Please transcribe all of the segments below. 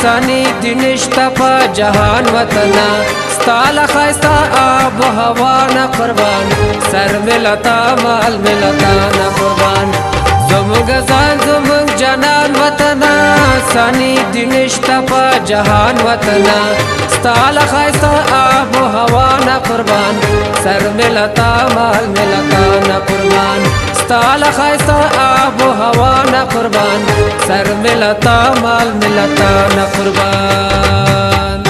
سانی دنشتا پا جهان وطنا ستال خیستا آب و هوا نا قربان سر ملتا مال ملتا نا قربان زمونگ زان زمونگ جنان وطنا سانی دنشتا پا جهان وطنا ستال خیستا آب و هوا نا قربان سر ملتا مال ملتا نا قربان ستال خیستا آب و هوا نا قربان سر ملتا مال ملتا نا قربان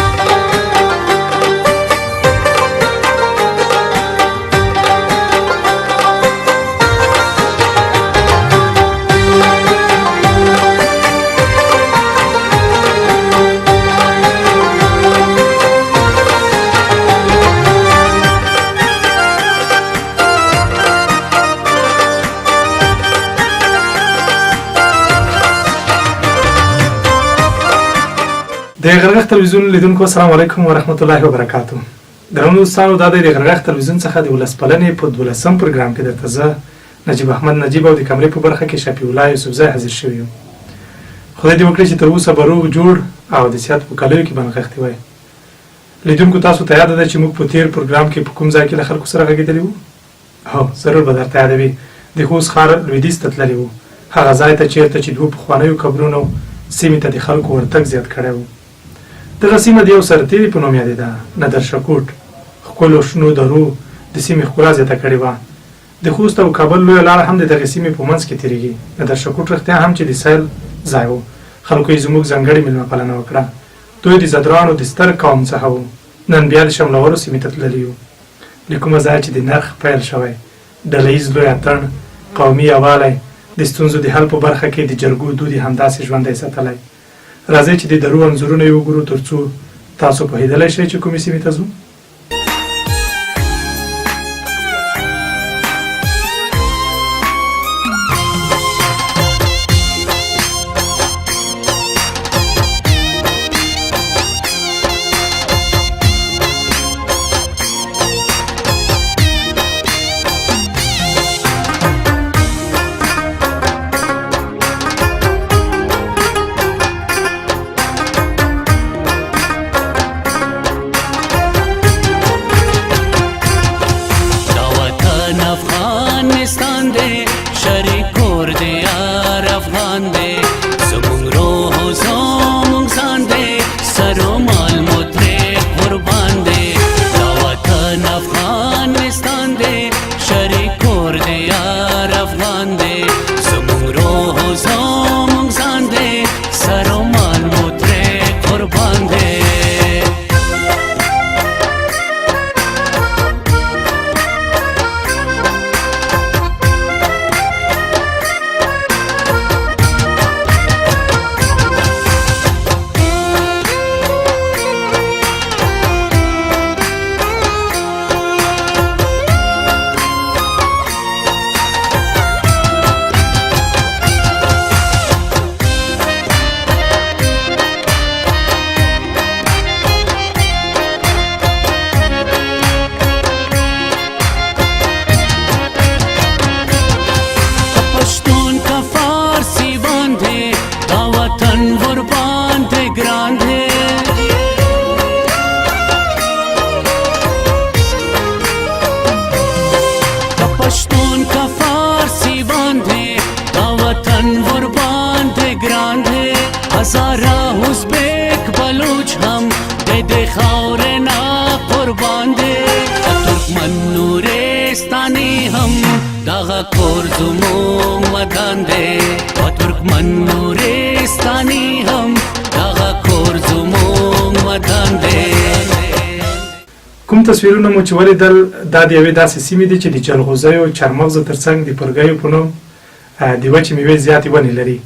د غرغښت تلویزیون لیدونکو السلام علیکم ورحمت الله وبرکاتو. درنو دوستانو دا د غرغښت تلویزیون څخه د ولسپالنې په 12م پروګرام کې درته زه نجیب احمد نجیب او د کمرې په برخه کې شفیع الله یوسفزی حاضر شوی یم. خدای دې وکړي چې تر اوسه به روغ جوړ او د صحت په کالیو کې به نغښتي وای. لیدونکو تاسو ته یاد ده چې موږ په تیر پروګرام کې په کوم ځای کې له خلکو سره غږېدلي وو؟ هو ضرور به درته یاد وي. د خوست ښار لویدیځ ته تللي وو، هغه ځای ته چېرته چې دوو پخوانیو قبرونو سیمې ته د خلکو ورتګ زیات کړی وو. دغه سیمه د یو سرتېري په نوم یادېده، نادرشاه ښکلو شنو درو د سیمې ښکلا زیاته کړې وه. د خوست او کابل لویه لاره هم د دغې سیمې په منځ کې تېرېږي. نادرشاه رښتیا هم چې د سیل ځای و، خلکو یې زموږ ځانګړې مېلمه پالنه وکړه. دوی د زدرانو د ستر قوم څخه وو، نن بیا د شملورو سیمې ته تللي یو. له کومه ځایه چې د نرخ پیل شوی، ډله ییز لوی اتڼ، قومي یووالی، د ستونزو د حل په برخه کې د جرګو دود یې همداسې ژوندی ساتلی. راځئ چې د درو انځورونه یې وګورو تر څو تاسو پوهېدلی شئ چې کومې سیمې ته ځو. کوم تصویرونه مو چې ولیدل دا د یوې داسې سیمې دي چې د جلغوزیو چارمغزو تر څنګ د پرګیو په نوم د وچې میوې زیاتې ونې لري.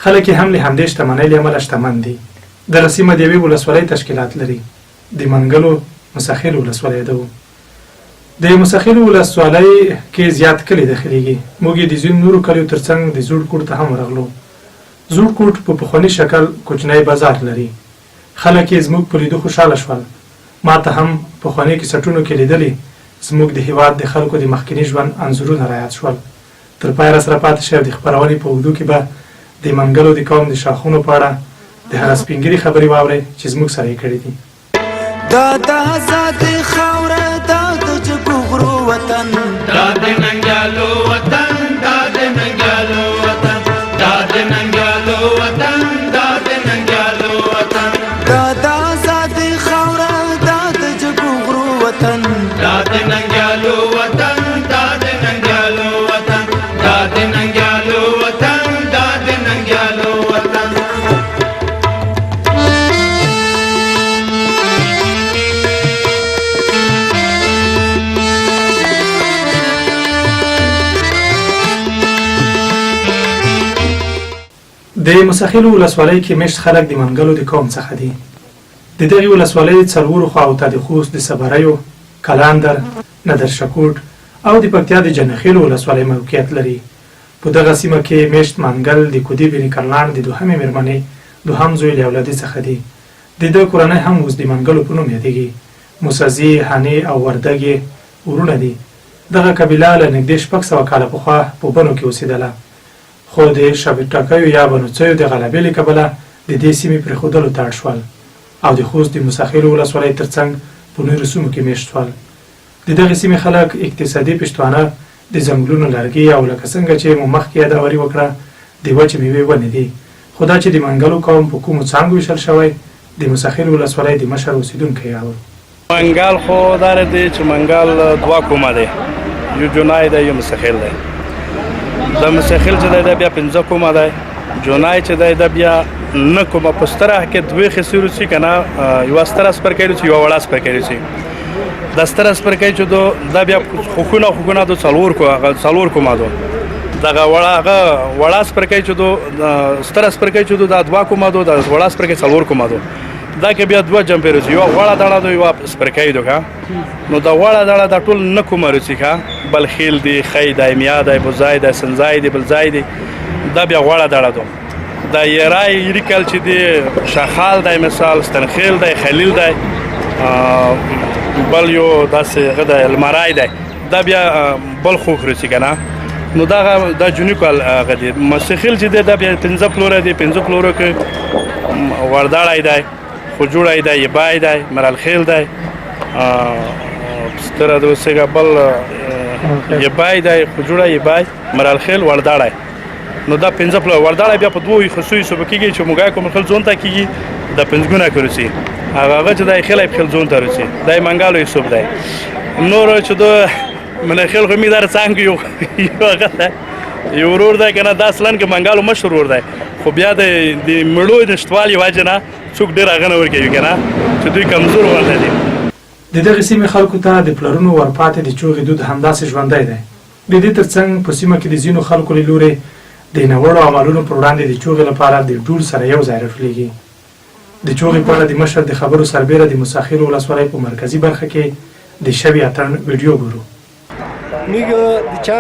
خلک یې هم له همدې شتمنۍ له امله شتمن دي. دغه سیمه د یوې ولسوالۍ تشکیلات لري. د منګلو مسخیل ولسوالۍ ده. د مسخیل ولسوالۍ کې زیات کلي داخليږي. موږ د ځینو نورو کلیو تر څنګ د زوړ کوټ ته هم ورغلو. زوړ کوټ په پخواني شکل کوچنی بازار لري. خلک یې زموږ په لیدو خوشحاله شول. ما ته هم پخواني کیسټونو کې لیدلي زموږ د هېواد د خلکو د مخکیني ژوند انځورونه رایاد شول. تر پایه راسره پاتې شئ او د خپرونې په اوږدو کې به د منګلو د قوم د شاخونو په اړه، د هغه سپینګري خبرې واورئ چې زموږ سره یې کړې دي. دا د آزادۍ خاوره دا د جګو غرو وطن دا د ننګیالو وطن دا د ننګیالو وطن دا د ننګیالو وطن دا د ننګیالو وطن دا د آزادۍ خاوره دا د جګو غرو وطن دا د ننګیالو وطن دا د ننګیالو وطن دا د ننګیالو وطن دا د ننګیالو وطن د مسخیل ولسوالۍ کې مشت خلک د منګلو د قوم څخه دي. د دغې ولسوالۍ څلورو خواو ته د خوست د صبریو، کلاندر، ندرشکوټ او د پکتیا د جنخیل ولسوالۍ موقعیت لري. په دغه سیمه کې مشت منګل د کودي بن کرلان د دوهمې مېرمنې دوهم زوی له اولادې څخه دي. د ده کورنۍ هم اوس د منګلو په نوم یادېږي. موسزي، هنې او وردګې ورونه دي. دغه قبیله له نږدې 600 کاله پخوا په بنو کې اوسېدله، خو د شبي ټاکیو یا بنوڅیو د غلبې له کبله د دې سیمې پرېښودلو ته اړ شول او د خوست د مسخیلو ولسوالۍ ترڅنګ په نورو سیمو کې میشت شول. د دغې سیمې خلک اقتصادي پښتانه د ځنګلونو لرګي او لکه څنګه چې مو مخکې یاداوري وکړه د وچې میوې ونې دي. خو دا چې د منګلو قوم په کومو څانګو ویشل شوی د مسخیل ولسوالۍ د مشر اوسېدونکی یاور. منګل خو دا دی چې منګل دوه کومه دی، یو جونای دی یو مسخیل دی. د مسخیل چې دی بیا 15 کومه دی، جونای چې دی بیا 9 کومه. په ستره کې دوه خسي روسي کنه، یو ستره سپرکې روسي یو وړه سپرکې روسي. د ستره سپرکې چې دا بیا خوونه د څلور کومه دو. دغه وړه سپرکې چې ستره سپرکې چې دا 2 کومه دو، د وړه سپرکې 4 کومه دو. دا کې بیا 2 جمپې روسي، یو وړه دړه دو یو سپرکې دو ښه. نو دا وړه دړه د ټول 9 کومه روسي ښه. بلخیل دی، خی دی، میا دی، بوزای دی، سنځای دی، بلځای دی، دا بیا غوړه دړه دو. دا یرای یریکل چې دی، شاخال دی، مثال ستنخیل دی، خلیل دی، بل یو داسې هغه دی المارای دی، دا بیا بل خوږ روسي که نه. نو دا جونیکال هغه دی. مسخیل چې دی دا بیا 15 پلوره دی. 15 پلوره کې ورداړی دی، خوجوړی دی، یبای دی، مرالخیل دی، ستره د اوسېږه بل یبای دی، خوجوړی، یبای، مرالخیل، ورداړی. نو دا 15 پلوره. ورداړی بیا په 2 خصوصي صوبه کېږي چې موږی کوم خل ځون ته کېږي د 5 ګونه کې روسي. هغه چې دی خیلی خل ځون ته روسي، دا یې منګالو یوسف دی. نور چې د منخیل خو مې دا څانګ یو هغه دی، یو ورور دی که نه. دا اصلا که منګالو مشر ورور دی، خو بیا د مړو نشتوالي وجې نه څوک ډېر هغه نه ورکوي که نه، چې دوی کمزور ورته دي. د دغې سیمې خلکو ته د پلرونو ورپاتې د چوغې دود همداسې ژوندی دی. د دې ترڅنګ په سیمه کې د ځینو خلکو له لورې د ناوړو عملونو پر وړاندې د چوغې لپاره د ټول سره یو ځای راټولېږي. د چوغې په اړه د مشر د خبرو سربیره د مسخیل ولسوالۍ په مرکزي برخه کې د شبي اتڼ ویډیو ګورو. میگه د چا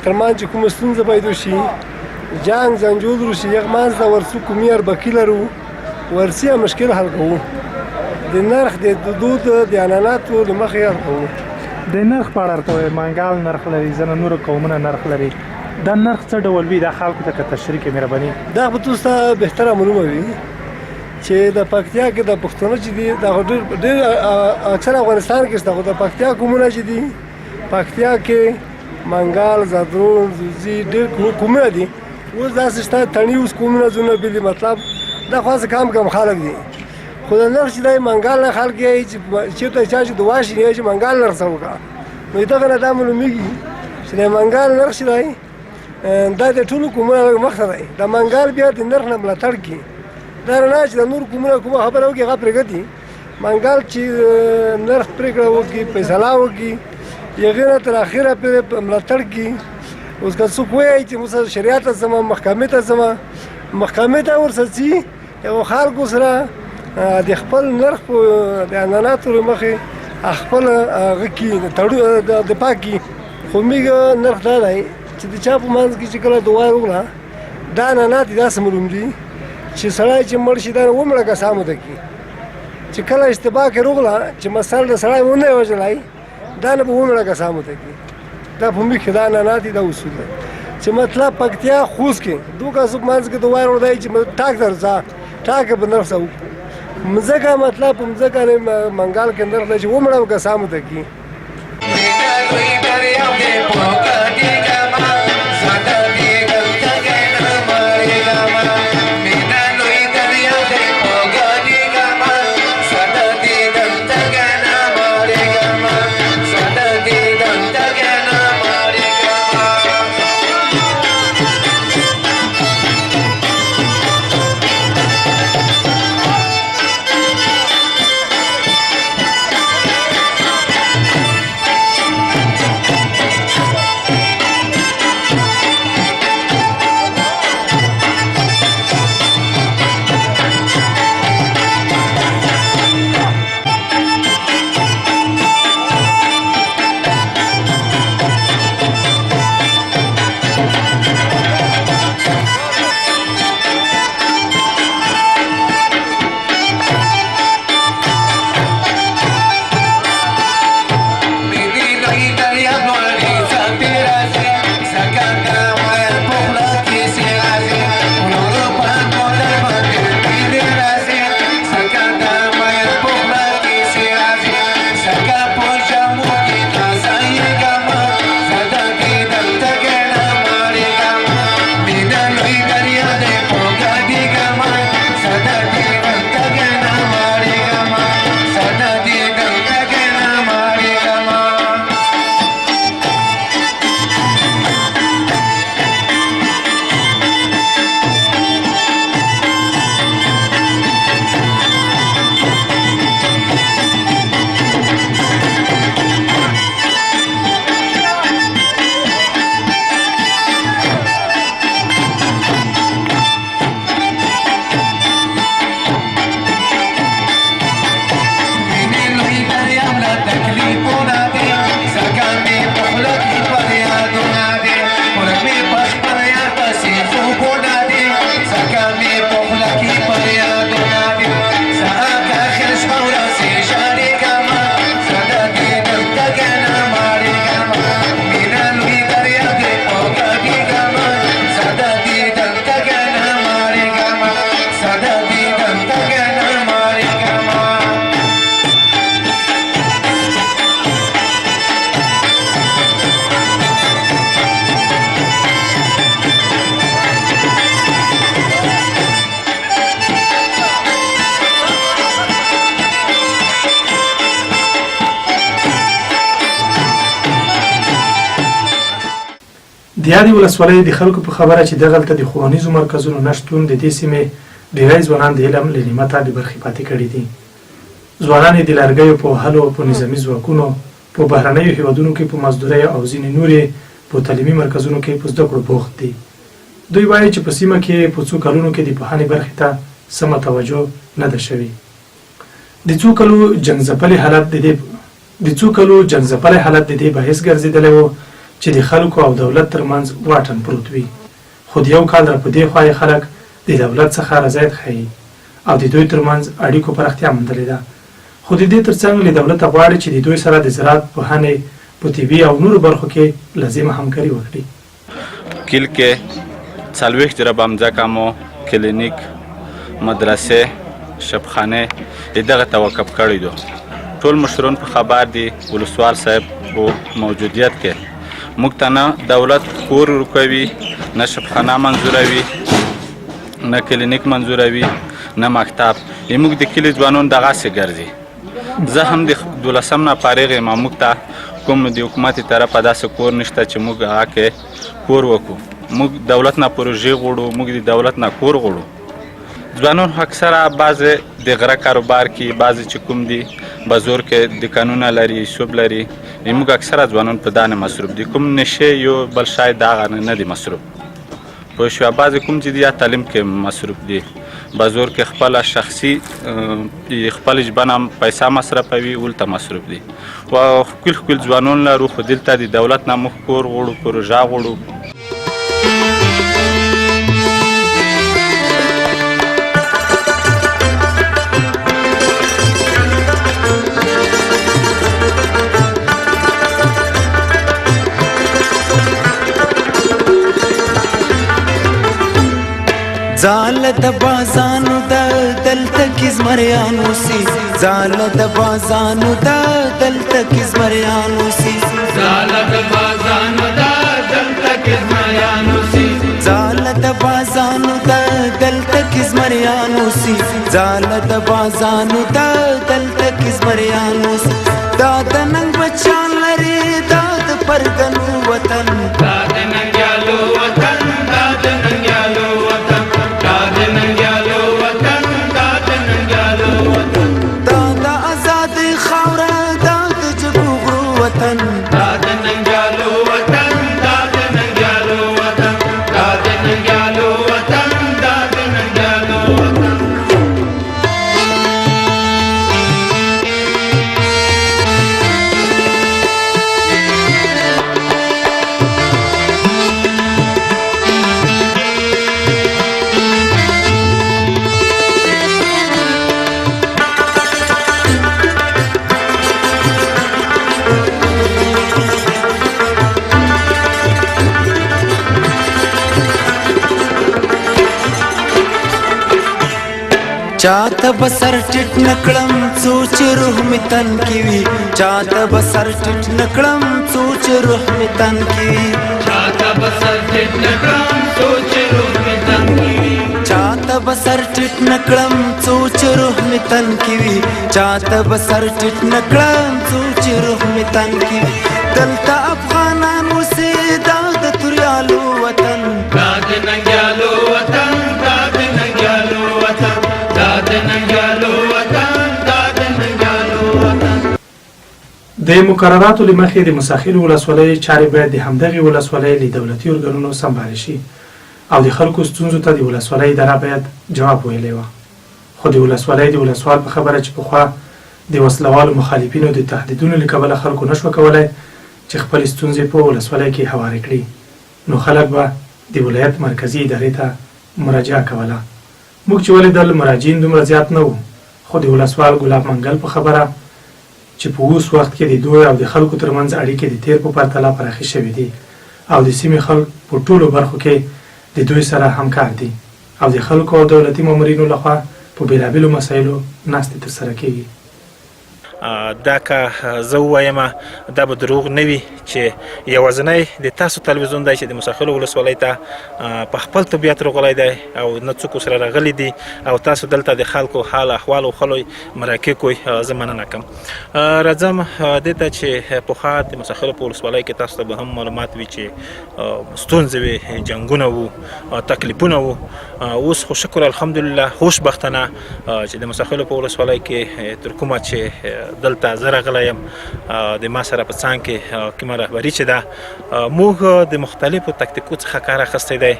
ترمنځ چې کومه ستونزه پیدا شي، جنګ زنجول وشي، یو منځ ته ورسو کومې اربکي لرو ورسي مشکل حل کوو. د نرخ د دود د عنعناتو د مخې حل کوو. د نرخ په اړه ورته وایي منګال نرخ لري، ځینې نورو قومونه نرخ لري. دا نرخ څه ډول وي؟ دا خلکو ته که تشریح کړې مهرباني. دا به تاسو ته بهتره معلومه وي چې د پکتیا کې د پښتنو چې دي دا ډېر اکثر افغانستان کې شته، خو د پکتیا قومونه چې دي پکتیا کې منګال، زادرون، زوزي ډېر قومونه دي. اوس داسې شته تڼي اوس قومونه زونه بلي، مطلب دا خاص کم خلک دي. خو د نرخ چې دی منګال نه خلک یې چې چېرته چا چې دعا شي چې منګال نرخ څه وکړه، نو دغه نه دا معلومېږي چې د منګال نرخ چې دی دا د ټولو قومونو مخته دی. د منګال بیا د نرخ نه ملاتړ کوي. دا نه چې د نورو قومونو کومه خبره وکړي هغه پرېږدي. منګال چې نرخ پرېکړه وکړي، فیصله وکړي، هغې نه تر اخره پرې ملاتړ کوي. اوس که څوک وایي چې مثلا شریعت ته ځم، محکمې ته ځم، محکمې ته ورسره ځي، یو خلکو سره د خپل نرخ په د عنعناتو له مخې خپل هغه کي دفاع کي. خو میږه نرخ دا دی چې د چا په منځ کې چې کله دعا وکړه، دا عنعنات یې داسې معلوم دي چې سړی چې مړ شي دا نه 2 مړه کسانو ته کي. چې کله اشتباه کې وکړه چې مثلا د سړی ونه یې وژلی، دا نه به 2 مړه کسانو ته کي. دا په میږ کې دا عنعنات دي، دا اصول دی چې مطلب پکتیا خوست کې 2 کسو په منځ کې دعا وکړه چې ټاک درځه ټاکه په نرخ سره مځکه مطلب په مځکه نه منګال کې نرخ دی چې ومړه که سامو ته کي د یادې ولسوالۍ د خلکو په خبره چې دغلته د ښوونیزو مرکزونو نشتون د دې سیمې ډېری ځوانان د علم له نعمته بې برخې پاتې کړي دي. ځوانان یې د لرګیو په وهلو او په نظامي ځواکونو په بهرنیو هیوادونو کې په مزدورۍ او ځینې نورې په تعلیمي مرکزونو کې په زده کړو بوخت دي. دوی وایي چې په سیمه کې په څو کلونو کې د پوهنې برخې ته سمه توجه نه ده شوې. د څو کلو جنګ ځپلی حالت د دې باعث ګرځېدلی و چې د خلکو او دولت ترمنځ واټن پروت وي. خو د یو کال را په دې خوا خلک د دولت څخه رضایت ښیي او د دوی ترمنځ اړیکو پراختیا موندلې ده. خو د دې ترڅنګ له دولته غواړي چې د دوی سره د زراعت پوهنې په طبي او نورو برخو کې لازمه همکاري وکړي. کیل کې 40 جربه مځکه مو کلینیک مدرسې شبخانه دغه توقف کړی دو. ټول مشرون په خبر دي ولسوال صاحب په موجودیت کې موږ ته نه دولت کور ورکوي، نه شبخانه منظوروي، نه کلینیک منظوروي، نه مکتب. موږ د کلي ځوانان دغسې ګرځي. زه هم د 12 نه فارغ یم. موږ ته کوم د حکومت طرفه داسې کور نشته چې موږ هغه کې کور وکړو. موږ دولت نه پروژې غواړو، موږ د دولت نه کور غواړو. ځوانان اکثره بعضې د غره کاروبار کې، بعضې چې کوم دي بازور کې دکانونه لري، سوب لري. موږ اکثره ځوانان په دا نه مصروف دي. کوم نشې یو بل شی دغه نه دي مصروف. پوه شوه. بعضې کوم چې دي یا تعلیم کې مصروف دي. بازور کې خپله شخصي خپل ژبه پیسه مصرفوي، ولته مصروف دي. و ښکل ښکل ځوانان لرو، خو دلته د دولت نه موږ کور غواړو، پروژه غواړو. زال د بازانو د کې زمریان اوسي زاله د بازانو دا دلته کې زمریان اوسي زاله د بازانو دا دلته کې زمریان اوسي زاله د بازانو دا دلته کې زمریان اوسي زاله د بازانو دا دلته کې زمریان اوسي دا د ننګ بچان لري دا د پرګنو وطن دا د ننګیالو وطن دا د ننګیالو وطن دا د ننګیالو وطن دا د ننګیالو وطن دا د آزاد خاوره دا د جګو وطن دا د ننګیالو وطن دا د ننګیالو وطن دا د ننګیالو وطن دا د ننګیالو وطن چاته بسر ټټ نکړم سوچ روح می تن کی وی چاته بسر ټټ نکړم سوچ روح می تن کی وی چاته بسر ټټ نکړم سوچ روح می تن کی وی چاته بسر ټټ نکړم سوچ روح می تن کی وی چاته بسر ټټ نکړم سوچ روح می تن کی وی دلته افغانان اوسې دا د توریالو وطن دا د ننګیالو وطن دا د ننګیالو وطن دا د ننګیالو وطن دا د ننګیالو وطن د مقرراتو له مخې د مساخیل ولسوالۍ چارې باید د همدغې ولسوالۍ له دولتي ارګانونو سمبالې شي او د خلکو ستونزو ته د ولسوالۍ اداره باید جواب ویلی وه خو د ولسوالۍ د ولسوال په خبره چې پخوا د وسلوالو مخالفینو د تهدیدونو له کبله خلکو نشوه کولی چې خپلې ستونزې په ولسوالۍ کې هوارې کړي نو خلک به د ولایت مرکزي ادارې ته مراجعه کوله موږ چې ولیدل مراجعین دومره زیات نه وو خو د ولسوال ګلاب منګل په خبره چې په اوس وخت کې د دوی او د خلکو ترمنځ اړیکې د تیر په پرتله پراخې شوې دي او د سیمې خلک په ټولو برخو کې د دوی سره همکار دي او د خلکو او دولتي مامورینو لخوا په بېلابېلو مسایلو ناستې ترسره کیږي دا که زه ووایم دا به دروغ نه وي چې یوازینی د تاسو تلویزیون دی چې د مساخیلو ولسوالۍ ته په خپل طبیعت راغلی دی او نه څوک سره راغلي دي او تاسو دلته د خلکو حال احوال او خلوی مراکې کوئ زه مننه کوم راځم دې ته چې پخوا د مساخیلو په ولسوالۍ کې تاسو ته به هم معلومات وي چې ستونزې وې جنګونه وو تکلیفونه وو اوس خو شکر الحمدلله خوشبختانه چې د مساخیلو په ولسوالۍ کې تر کومه چې دلته زه راغلی یم د ما سره په څنګ کې کومه رهبري چې ده موږ د مختلفو تکتیکو څخه کار اخیستی دی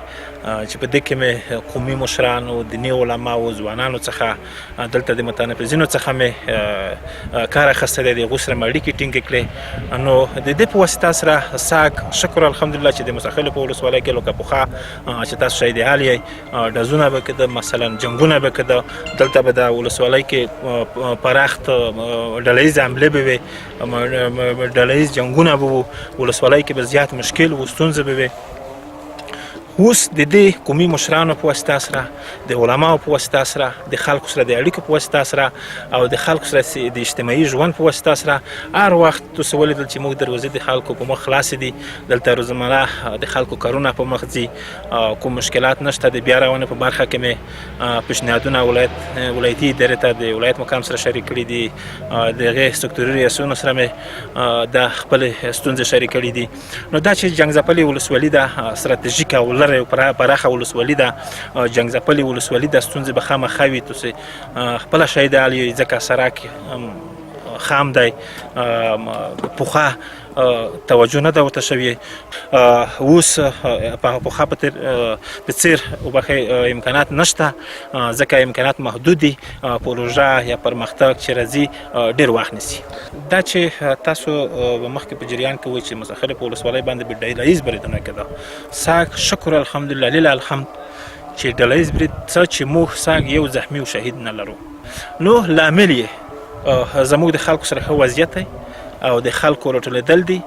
چې په دې کې مې قومي مشرانو دیني علماو ځوانانو څخه دلته د متنفذینو څخه مې کار اخیستی دی د هغوی سره مې اړیکې ټینګې کړې نو د دې په واسطه سره ساګ شکر الحمدلله چې د مساخیلو په ولسوالۍ کې لکه پخوا چې تاسو شاید حال یې ډزونه به کېده مثلا جنګونه به کېده دلته به د ولسوالۍ کې پراخ ډلهییز حملې به وي ډلهییز جنګونه به وو ولسوالۍ کې به زیات مشکل و ستونزې به وي اوس د دې قومي مشرانو په واسطه سره د علماو په واسطه سره د خلکو سره د اړیکو په واسطه سره او د خلکو سره د اجتماعي ژوند په واسطه سره هر وخت تاسو ولیدل چې موږ دروازې د خلکو په مخ خلاصې دي دلته روزمره د خلکو کارونه په مخ ځي کوم مشکلات نشته د بیا رغونې په برخه کې مې پیشنهادونه ولایتي ادارې ته د ولایت مقام سره شریک کړي دي د هغې سکتوري ریاستونو سره مې د خپلې ستونزې شریک کړي دي نو دا چې جنګ ځپلې ولسوالي ده ستراتیژیکه او لرې پراخه ولسوالي ده جنګ ځپلې ولسوالي ده ستونزې به خامخا وي تاسې خپله شاهد حال یې ځکه سراک خام دی پخوا توجه نه ده ورته شوې اوس پخوا په څېر امکانات نشته ځکه امکانات محدود دي پروژه یا پرمختګ چې راځي ډېر وخت نیسي دا چې تاسو مخکې په جریان کې وایي چې مساخیلو په ولسوالۍ باندې به ډلهییز بریدونه کېده ساګ شکر الحمدلله لله الحمد چې ډلهییز برید څه چې موږ ساګ یو زخمي او شهید نه لرو نو لامل یې زموږ د خلکو سره ښه وضعیت دی او د خلکو راټولېدل دي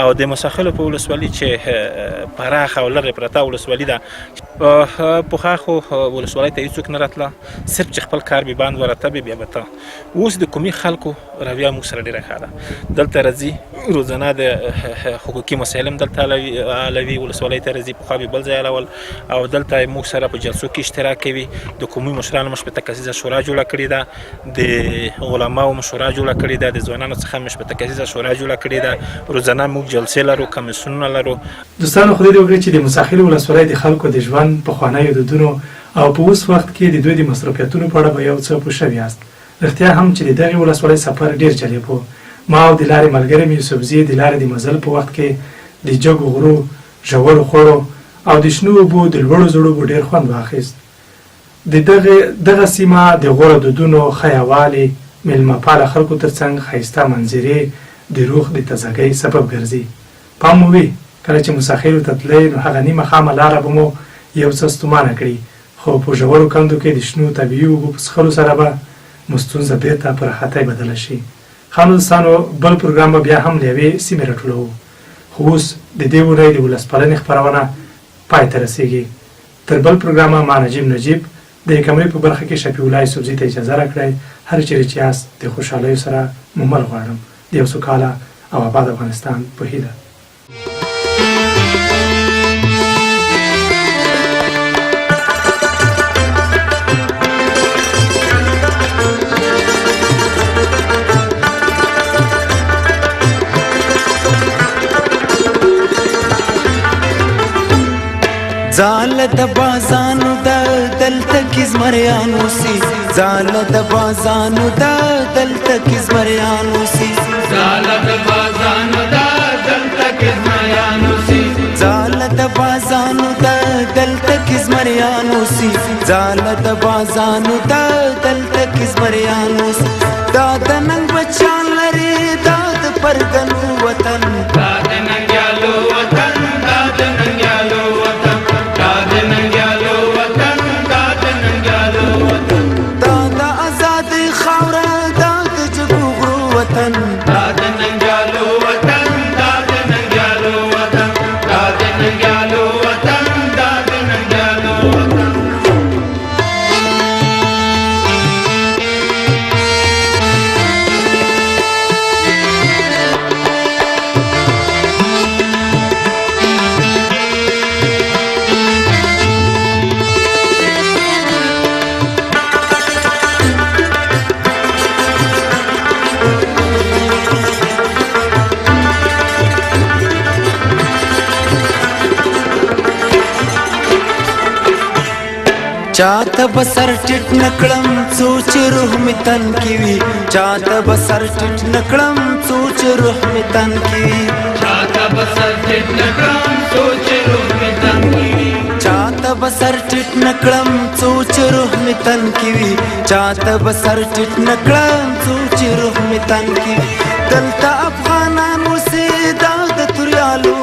او د موسی په ولسوالي چې پراخه او لرې پرته ولسوالي ده پخوا خو ولسوالۍ ته هېڅوک نه راتله صرف چې خپل کار بې باند ورته بیا به ته اوس د کومي خلکو رویه موږ سره ډېره ښه ده دلته راځي روزانه د حقوقي مسایل هم دلته حلوي ولسوالۍ ته راځي پخوا به بل ځای حلول او دلته موږ سره په جلسو کې اشتراک کوي د قومي مشرانو مشبته کسیزه شورا جوړه کړې ده د علماو مشوره جوړه کړې ده د ځوانانو څخه مشبته کسیزه شورا جوړه کړې ده روزانه موږ جلسې لرو کمیسیونونه لرو دوستانو خدای دې وکړي چې د موسی خیل ولسوالۍ د خلکو د ژوند پخوانیو دودونو او په اوس وخت کې د دوی د مصروفیتونو په اړه به یو څه پوه شوي یاست رښتیا هم چې د دغې ولسوالۍ سفر ډېر جالب و ما او د لارې ملګری مې یوسفزي د لارې د مزل په وخت کې د جګو غرو ژورو خوړو او د شنو اوبو د لوړو زړو به ډېر خوند واخیست د دغه سیمه د غوره دودونو ښه یووالي میلمهپاله خلکو ترڅنګ ښایسته منظرې د روح د تازهګۍ سبب ګرځي پام مو وي کله چې موسی خیلو ته تلئ نو هغه نیمه خامه لاره به مو یو څه ستومانه کړي خو په ژورو کندو کې د شنو طبیعي اوبو په څښلو سره به مو ستونزه بېرته په راحتۍ بدله شي ښه نو دوستانو بل پروګرام به بیا هم له یوې سیمې راټولوو خو اوس د دې اونۍ د ولسپالنې خپرونه پای ته رسیږي تر بل پروګرامه ما نجیب د کمرې په برخه کې شفیع الله یوسفزي ته اجازه راکړئ هر چیرې چې یاست د خوشحالیو سره مو مل غواړم د یو سوکاله او آباد افغانستان په هیله زال د بازانو د دلته کې زمریانو سي زال د بازانو د دلته کې زمریانو سي زال د بازانو د دلته کې زمریانو سي زال د بازانو د دلته کې زمریانو سي زال د بازانو د دلته کې زمریانو سي دا د ننګ بچان لري دا د پرګنو وطن دا د ننګیالو وطن دا د ننګیالو وطن دا د ننګیالو وطن دا د ننګیالو وطن دا د آزاد خاوره دا د جګو وطن دا د ننګیالو وطن دا د ننګیالو وطن دا د ننګیالو وطن دا د ننګیالو وطن چاته بسر ټټ نکړم سوچ روح می تن کی وی چاته بسر ټټ نکړم سوچ روح می تن کی وی چاته بسر ټټ نکړم سوچ روح می تن کی وی چاته بسر ټټ نکړم سوچ روح می تن کی وی چاته بسر ټټ نکړم سوچ روح می تن کی وی دلته افغانانو سي دا د توریالو